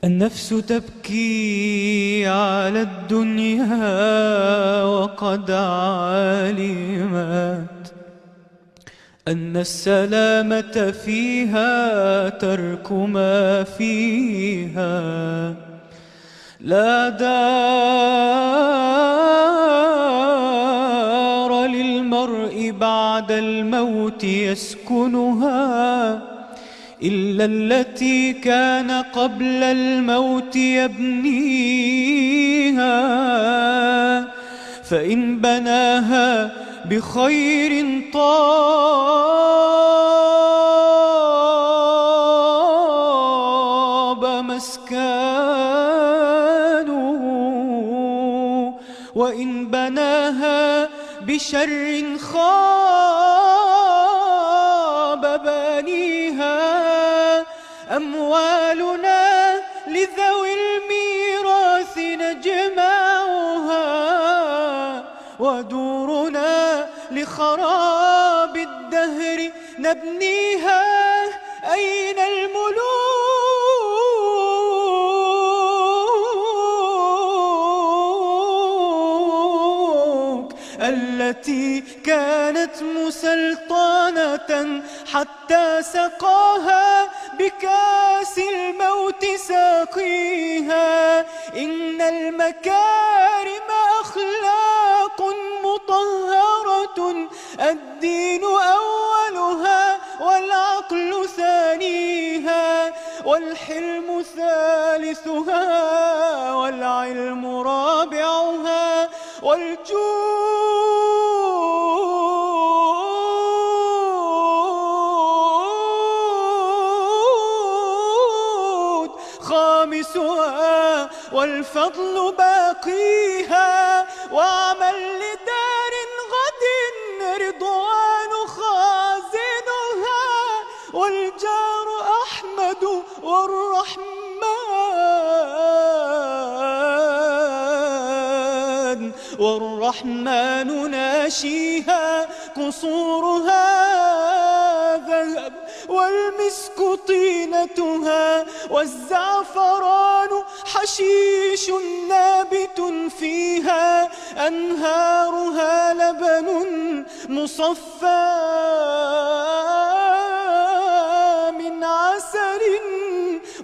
النفس تبكي على الدنيا وقد علمت أن السلامة فيها ترك ما فيها. لا دار للمرء بعد الموت يسكنها إلا التي كان قبل الموت يبنيها، فإن بناها بخير طاب مسكنه، وإن بناها بشر خاب بانيها. أموالنا لذوي الميراث نجمعها، ودورنا لخراب الدهر نبنيها. أين الملوك التي كانت مسلطنة حتى سقاها بكاس الموت ساقيها؟ إن المكارم أخلاق مطهرة، الدين أولها والعقل ثانيها، والحلم ثالثها والعلم رابعها، والجود خامسها، والفضل باقيها. واعمل لدار غد رضوان خازنها، والجار أحمد والرحمن ناشيها. قصورها ذهب والمسك طينتها، والزعفران حشيش نابت فيها. أنهارها لبن مصفى من عسل،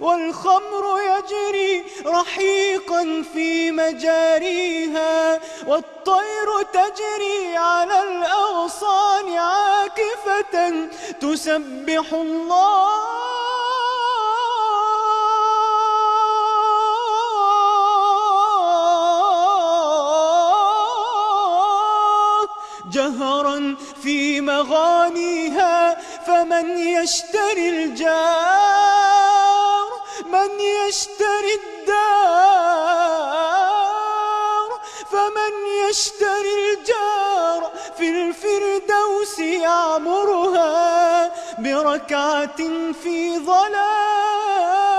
والخمر يجري رحيقا في مجاريها. والطير تجري على الأغصان عاكفة تسبح الله جهرا في مغانيها. فمن يشتري الجار، من يشتري الدار، فمن يشتري الجار في الفردوس يعمرها بركعة في ظلام